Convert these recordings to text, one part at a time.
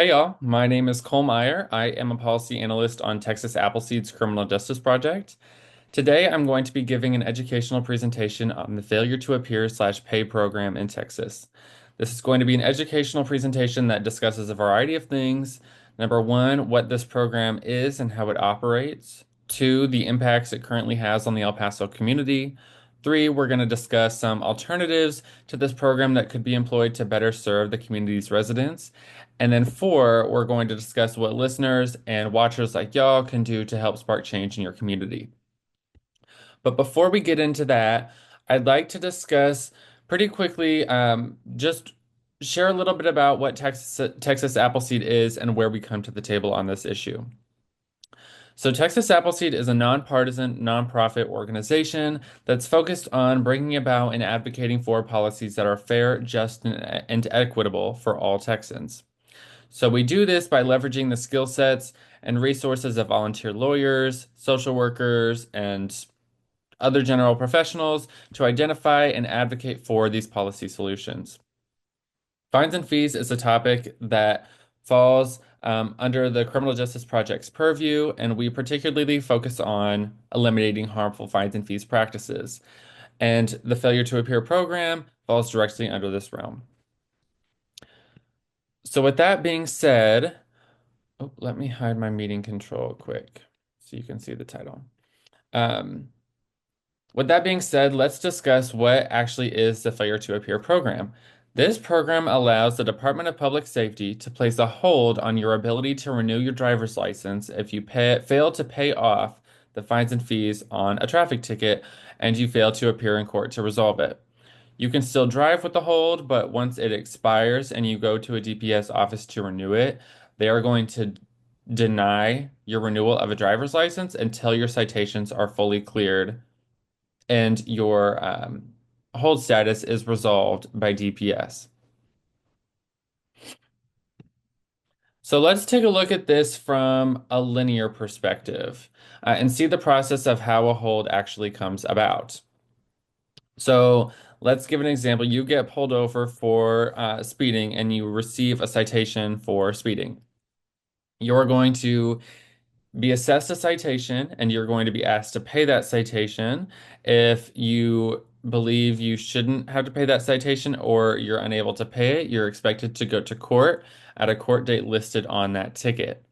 Hey y'all, my name is Cole Meyer. I am a policy analyst on Texas Appleseed's Criminal Justice Project. Today I'm going to be giving an educational presentation on the failure to appear/pay program in Texas. This is going to be an educational presentation that discusses a variety of things. Number one, what this program is and how it operates. Two, the impacts it currently has on the El Paso community. Three, we're going to discuss some alternatives to this program that could be employed to better serve the community's residents. And then four, we're going to discuss what listeners and watchers like y'all can do to help spark change in your community. But before we get into that, I'd like to discuss pretty quickly, just share a little bit about what Texas Appleseed is and where we come to the table on this issue. So, Texas Appleseed is a nonpartisan, nonprofit organization that's focused on bringing about and advocating for policies that are fair, just, and equitable for all Texans. So we do this by leveraging the skill sets and resources of volunteer lawyers, social workers, and other general professionals to identify and advocate for these policy solutions. Fines and fees is a topic that falls under the Criminal Justice Project's purview, and we particularly focus on eliminating harmful fines and fees practices. And the failure to appear program falls directly under this realm. So, with that being said, oh, let me hide my meeting control quick so you can see the title. Um, with that being said, let's discuss what actually is the Failure to Appear program. This program allows the Department of Public Safety to place a hold on your ability to renew your driver's license if you fail to pay off the fines and fees on a traffic ticket and you fail to appear in court to resolve it. You can still drive with the hold, but once it expires and you go to a DPS office to renew it, they are going to deny your renewal of a driver's license until your citations are fully cleared and your hold status is resolved by DPS. So let's take a look at this from a linear perspective and see the process of how a hold actually comes about. So let's give an example. You get pulled over for speeding and you receive a citation for speeding. You're going to be assessed a citation and you're going to be asked to pay that citation. If you believe you shouldn't have to pay that citation or you're unable to pay it, you're expected to go to court at a court date listed on that ticket.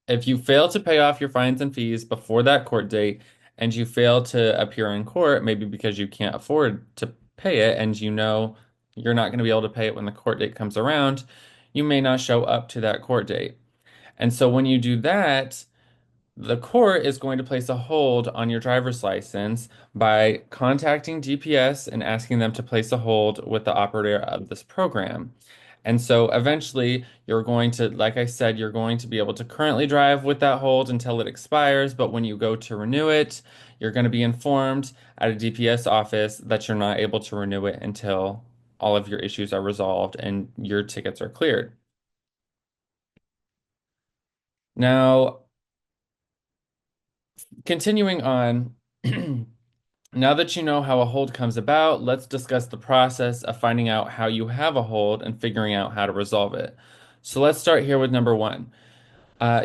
If you fail to pay off your fines and fees before that court date and you fail to appear in court, maybe because you can't afford to pay it and you know you're not going to be able to pay it when the court date comes around, you may not show up to that court date. And so when you do that, the court is going to place a hold on your driver's license by contacting DPS and asking them to place a hold with the operator of this program. And so eventually you're going to, like I said, you're going to be able to currently drive with that hold until it expires. But when you go to renew it, you're going to be informed at a DPS office that you're not able to renew it until all of your issues are resolved and your tickets are cleared. Now, continuing on, now that you know how a hold comes about, let's discuss the process of finding out how you have a hold and figuring out how to resolve it. So let's start here with number one.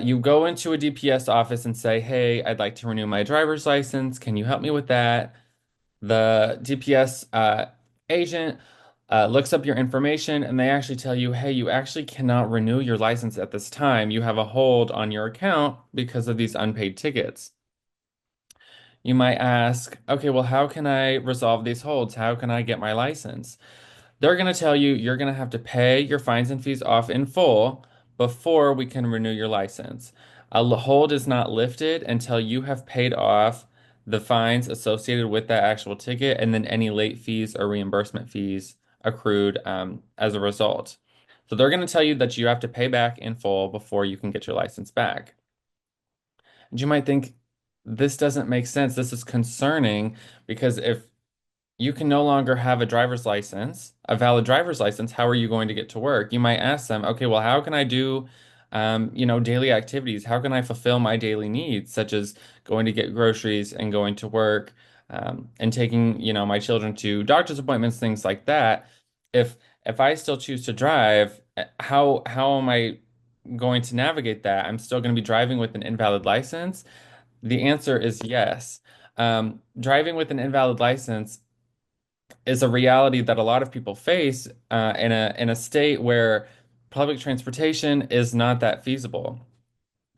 You go into a DPS office and say, "Hey, I'd like to renew my driver's license. Can you help me with that?" The DPS agent looks up your information and they actually tell you, "Hey, you actually cannot renew your license at this time. You have a hold on your account because of these unpaid tickets." You might ask, "Okay, well, how can I resolve these holds? How can I get my license?" They're going to tell you you're going to have to pay your fines and fees off in full before we can renew your license. A hold is not lifted until you have paid off the fines associated with that actual ticket and then any late fees or reimbursement fees accrued as a result. So they're going to tell you that you have to pay back in full before you can get your license back. And you might think, this doesn't make sense. This is concerning because if you can no longer have a driver's license, a valid driver's license, how are you going to get to work? You might ask them, okay, well, how can I do, daily activities? How can I fulfill my daily needs, such as going to get groceries and going to work, and taking, my children to doctor's appointments, things like that. If if I still choose to drive How am I going to navigate that? I'm still going to be driving with an invalid license. The answer is yes. Driving with an invalid license is a reality that a lot of people face in a state where public transportation is not that feasible.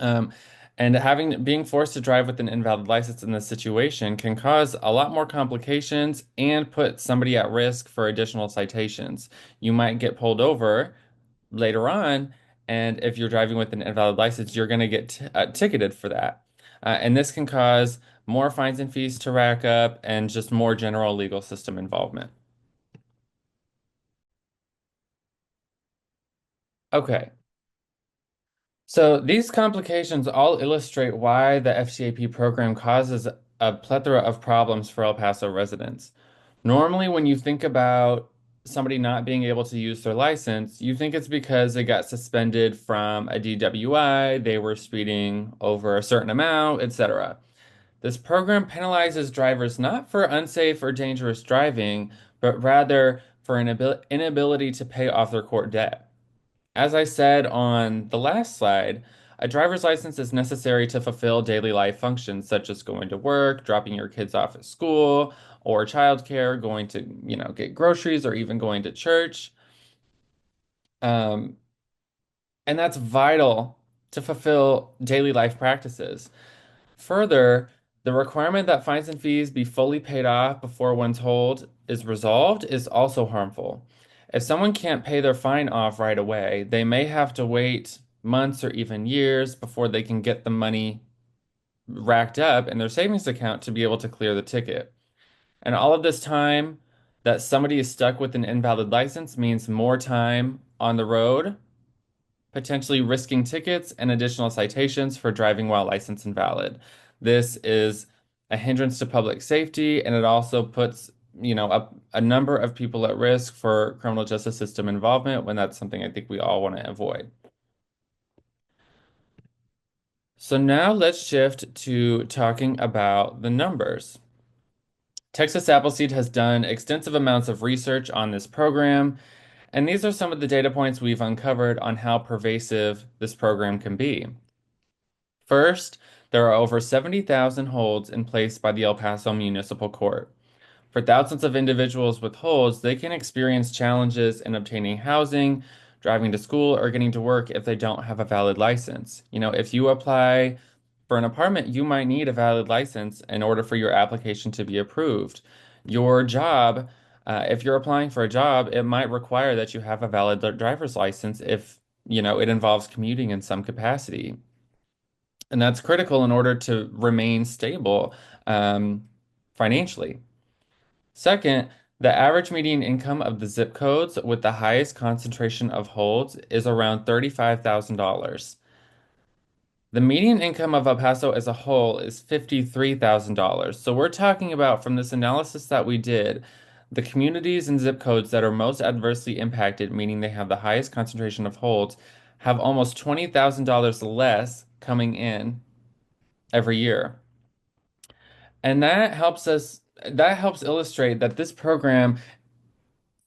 Um, and being forced to drive with an invalid license in this situation can cause a lot more complications and put somebody at risk for additional citations. You might get pulled over later on, and if you're driving with an invalid license, you're going to get ticketed for that. And this can cause more fines and fees to rack up and just more general legal system involvement. Okay. So these complications all illustrate why the FTAP program causes a plethora of problems for El Paso residents. Normally, when you think about somebody not being able to use their license, you think it's because they got suspended from a DWI, they were speeding over a certain amount, etc. This program penalizes drivers not for unsafe or dangerous driving, but rather for an inability to pay off their court debt. As I said on the last slide, a driver's license is necessary to fulfill daily life functions such as going to work, dropping your kids off at school, or childcare, going to, get groceries, or even going to church. Um, and that's vital to fulfill daily life practices. Further, the requirement that fines and fees be fully paid off before one's hold is resolved is also harmful. If someone can't pay their fine off right away, they may have to wait months or even years before they can get the money racked up in their savings account to be able to clear the ticket. And all of this time that somebody is stuck with an invalid license means more time on the road, potentially risking tickets and additional citations for driving while license invalid. This is a hindrance to public safety, and it also puts, a number of people at risk for criminal justice system involvement when that's something I think we all want to avoid. So now let's shift to talking about the numbers. Texas Appleseed has done extensive amounts of research on this program, and these are some of the data points we've uncovered on how pervasive this program can be. First, there are over 70,000 holds in place by the El Paso Municipal Court. For thousands of individuals with holds, they can experience challenges in obtaining housing, driving to school, or getting to work if they don't have a valid license. If you apply for an apartment, you might need a valid license in order for your application to be approved. Your job, if you're applying for a job, it might require that you have a valid driver's license if, it involves commuting in some capacity. And that's critical in order to remain stable financially. Second, the average median income of the zip codes with the highest concentration of holds is around $35,000. The median income of El Paso as a whole is $53,000. So we're talking about from this analysis that we did, the communities and zip codes that are most adversely impacted, meaning they have the highest concentration of holds, have almost $20,000 less coming in every year. And that helps illustrate that this program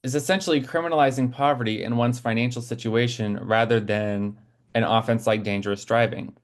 is essentially criminalizing poverty in one's financial situation rather than an offense like dangerous driving.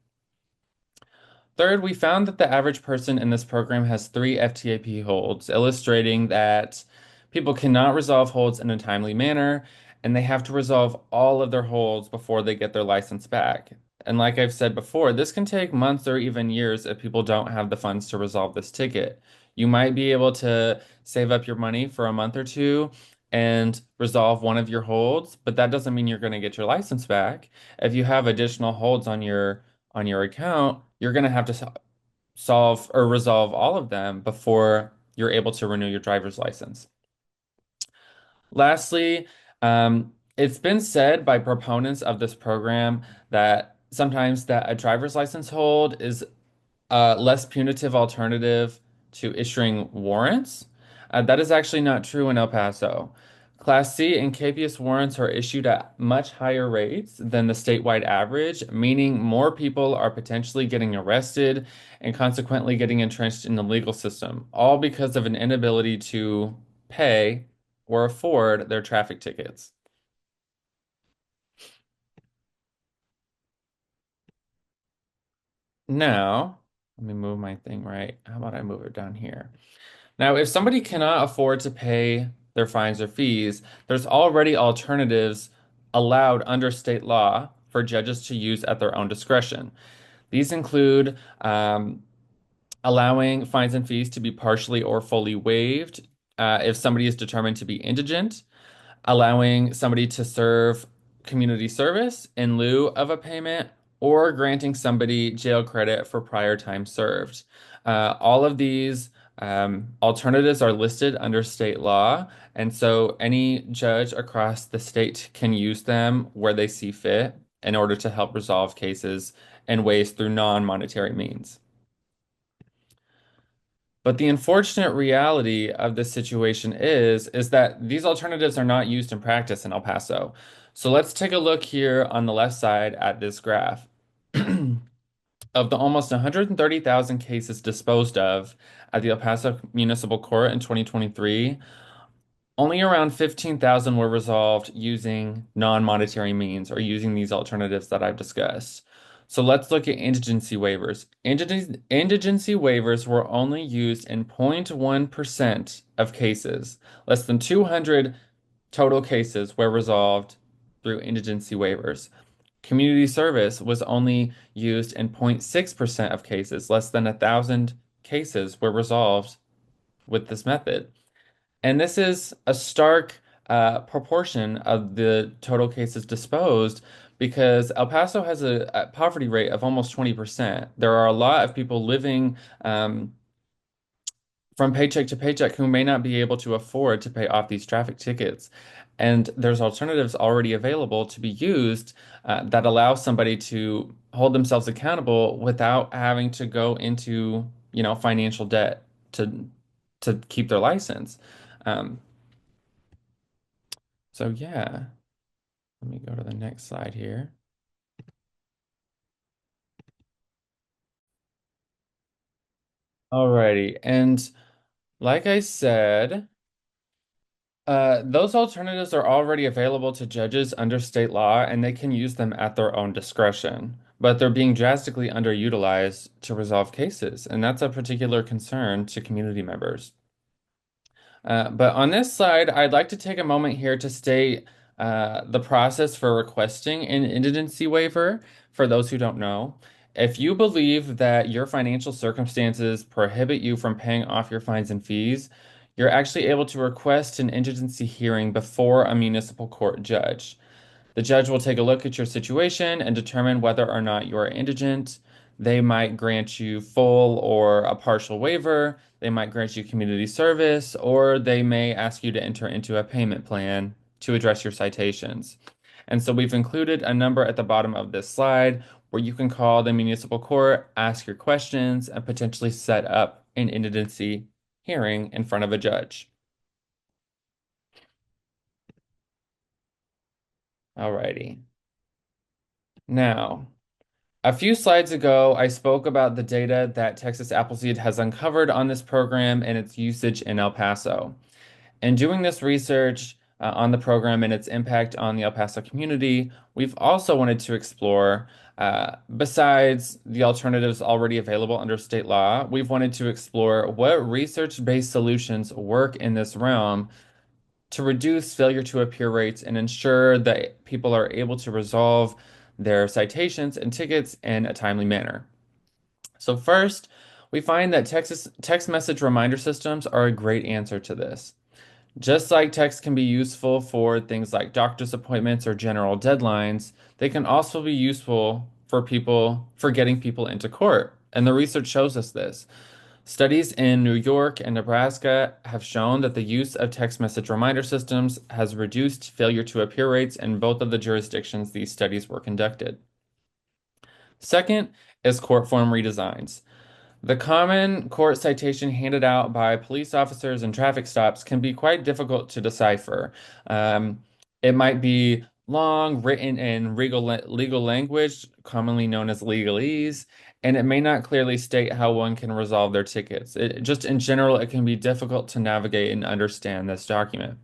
Third, we found that the average person in this program has three FTAP holds, illustrating that people cannot resolve holds in a timely manner, and they have to resolve all of their holds before they get their license back. And like I've said before, this can take months or even years if people don't have the funds to resolve this ticket. You might be able to save up your money for a month or two and resolve one of your holds, but that doesn't mean you're going to get your license back. If you have additional holds on your account, you're going to have to solve or resolve all of them before you're able to renew your driver's license. Lastly, it's been said by proponents of this program that sometimes that a driver's license hold is a less punitive alternative to issuing warrants. That is actually not true in El Paso. Class C and capious warrants are issued at much higher rates than the statewide average, meaning more people are potentially getting arrested and consequently getting entrenched in the legal system, all because of an inability to pay or afford their traffic tickets. Now, let me move my thing right. How about I move it down here? Now, if somebody cannot afford to pay their fines or fees, there's already alternatives allowed under state law for judges to use at their own discretion. These include allowing fines and fees to be partially or fully waived if somebody is determined to be indigent, allowing somebody to serve community service in lieu of a payment, or granting somebody jail credit for prior time served. All of these alternatives are listed under state law, and so any judge across the state can use them where they see fit in order to help resolve cases in ways through non-monetary means. But the unfortunate reality of this situation is that these alternatives are not used in practice in El Paso. So let's take a look here on the left side at this graph. Of the almost 130,000 cases disposed of at the El Paso Municipal Court in 2023, only around 15,000 were resolved using non-monetary means or using these alternatives that I've discussed. So let's look at indigency waivers. Indigency waivers were only used in 0.1% of cases. Less than 200 total cases were resolved through indigency waivers. Community service was only used in 0.6% of cases. Less than 1,000 cases were resolved with this method. And this is a stark proportion of the total cases disposed because El Paso has a poverty rate of almost 20%. There are a lot of people living from paycheck to paycheck who may not be able to afford to pay off these traffic tickets. And there's alternatives already available to be used that allow somebody to hold themselves accountable without having to go into, financial debt to keep their license. Um, So yeah, let me go to the next slide here. Alrighty, and like I said, those alternatives are already available to judges under state law, and they can use them at their own discretion. But they're being drastically underutilized to resolve cases, and that's a particular concern to community members. But on this slide, I'd like to take a moment here to state the process for requesting an indigency waiver for those who don't know. If you believe that your financial circumstances prohibit you from paying off your fines and fees, you're actually able to request an indigency hearing before a municipal court judge. The judge will take a look at your situation and determine whether or not you are indigent. They might grant you full or a partial waiver. They might grant you community service, or they may ask you to enter into a payment plan to address your citations. And so we've included a number at the bottom of this slide where you can call the municipal court, ask your questions, and potentially set up an indigency hearing in front of a judge. Alrighty. Now, a few slides ago, I spoke about the data that Texas Appleseed has uncovered on this program and its usage in El Paso. In doing this research on the program and its impact on the El Paso community, we've also wanted to explore, besides the alternatives already available under state law, we've wanted to explore what research-based solutions work in this realm to reduce failure to appear rates and ensure that people are able to resolve their citations and tickets in a timely manner. So first, we find that text message reminder systems are a great answer to this. Just like text can be useful for things like doctor's appointments or general deadlines, they can also be useful for getting people into court. And the research shows us this. Studies in New York and Nebraska have shown that the use of text message reminder systems has reduced failure to appear rates in both of the jurisdictions these studies were conducted. Second is court form redesigns. The common court citation handed out by police officers and traffic stops can be quite difficult to decipher. It might be long, written in legal language, commonly known as legalese, and it may not clearly state how one can resolve their tickets. Just in general, it can be difficult to navigate and understand this document.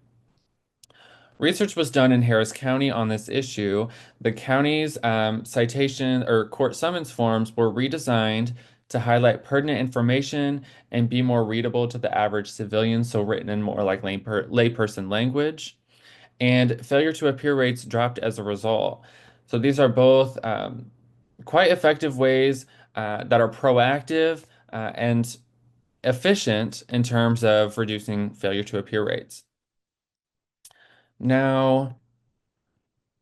Research was done in Harris County on this issue. The county's citation or court summons forms were redesigned to highlight pertinent information and be more readable to the average civilian, so written in more like layperson language. And failure to appear rates dropped as a result. So these are both quite effective ways that are proactive and efficient in terms of reducing failure to appear rates. Now,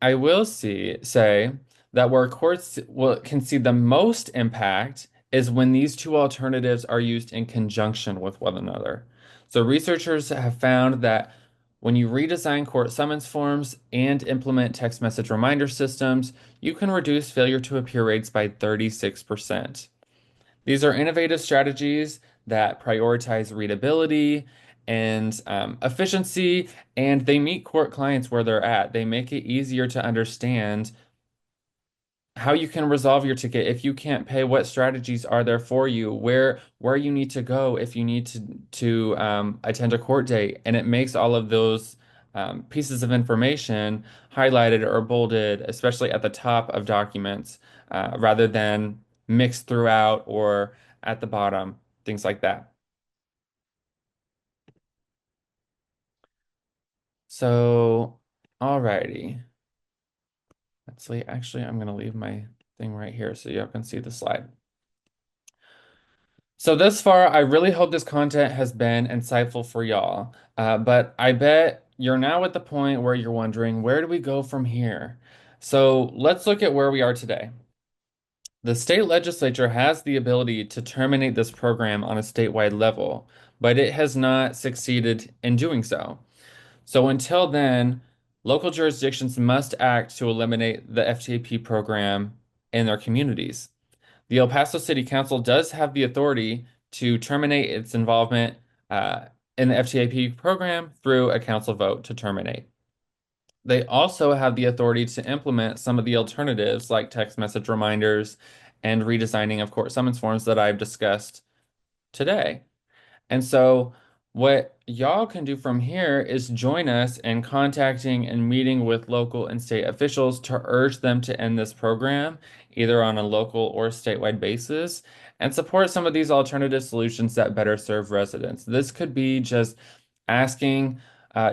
I will say that where courts can see the most impact is when these two alternatives are used in conjunction with one another. So researchers have found that when you redesign court summons forms and implement text message reminder systems, you can reduce failure to appear rates by 36%. These are innovative strategies that prioritize readability and efficiency, and they meet court clients where they're at. They make it easier to understand how you can resolve your ticket if you can't pay, what strategies are there for you, where you need to go if you need to attend a court date, and it makes all of those pieces of information highlighted or bolded, especially at the top of documents, rather than mixed throughout or at the bottom, things like that. So, alrighty. Actually, I'm gonna leave my thing right here so you can see the slide. So thus far, I really hope this content has been insightful for y'all. But I bet you're now at the point where you're wondering, where do we go from here? So let's look at where we are today. The state legislature has the ability to terminate this program on a statewide level, but it has not succeeded in doing so. So until then, local jurisdictions must act to eliminate the FTAP program in their communities. The El Paso City Council does have the authority to terminate its involvement in the FTAP program through a council vote to terminate. They also have the authority to implement some of the alternatives like text message reminders and redesigning of court summons forms that I've discussed today. And so, what y'all can do from here is join us in contacting and meeting with local and state officials to urge them to end this program, either on a local or statewide basis, and support some of these alternative solutions that better serve residents. This could be just asking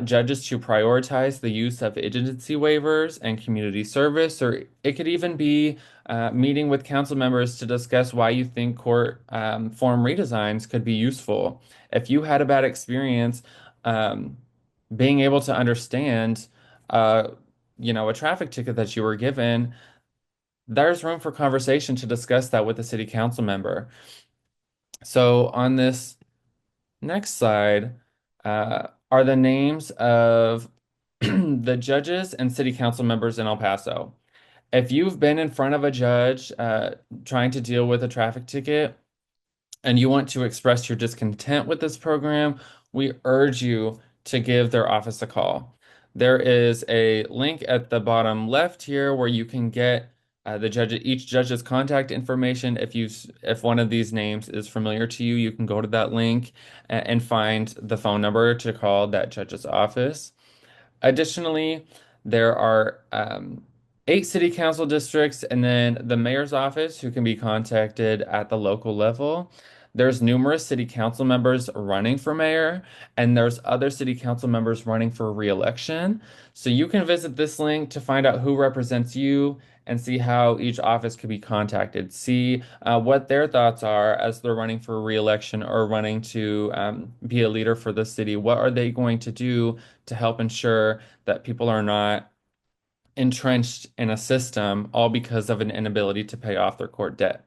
judges to prioritize the use of agency waivers and community service, or it could even be meeting with council members to discuss why you think court form redesigns could be useful. If you had a bad experience um, being able to understand, uh, a traffic ticket that you were given, there's room for conversation to discuss that with a city council member. So on this next slide are the names of the judges and city council members in El Paso. If you've been in front of a judge trying to deal with a traffic ticket, and you want to express your discontent with this program, we urge you to give their office a call. There is a link at the bottom left here where you can get each judge's contact information. If one of these names is familiar to you, you can go to that link and find the phone number to call that judge's office. Additionally, there are 8 city council districts and then the mayor's office who can be contacted at the local level. There's numerous city council members running for mayor, and there's other city council members running for re-election. So you can visit this link to find out who represents you and see how each office could be contacted. See what their thoughts are as they're running for re-election or running to be a leader for the city. What are they going to do to help ensure that people are not entrenched in a system all because of an inability to pay off their court debt?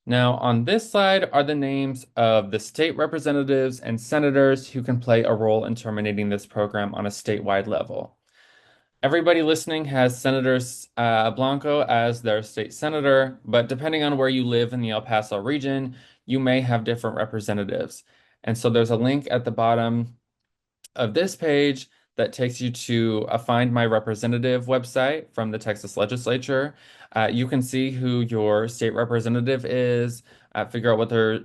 Now, on this slide are the names of the state representatives and senators who can play a role in terminating this program on a statewide level. Everybody listening has Senator Blanco as their state senator, but depending on where you live in the El Paso region, you may have different representatives. And so there's a link at the bottom of this page that takes you to a Find My Representative website from the Texas legislature. You can see who your state representative is, figure out what their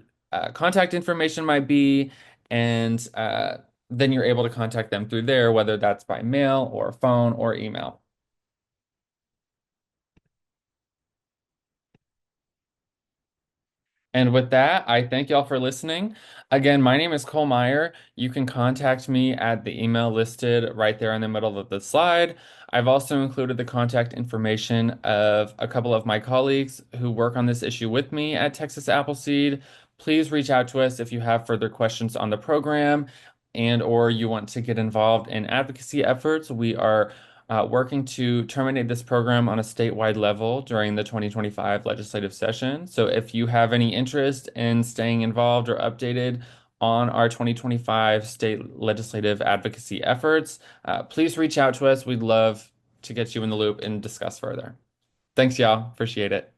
contact information might be, and then you're able to contact them through there, whether that's by mail or phone or email. And with that, I thank y'all for listening. Again, my name is Cole Meyer. You can contact me at the email listed right there in the middle of the slide. I've also included the contact information of a couple of my colleagues who work on this issue with me at Texas Appleseed. Please reach out to us if you have further questions on the program and or you want to get involved in advocacy efforts. We are working to terminate this program on a statewide level during the 2025 legislative session. So if you have any interest in staying involved or updated on our 2025 state legislative advocacy efforts, please reach out to us. We'd love to get you in the loop and discuss further. Thanks, y'all. Appreciate it.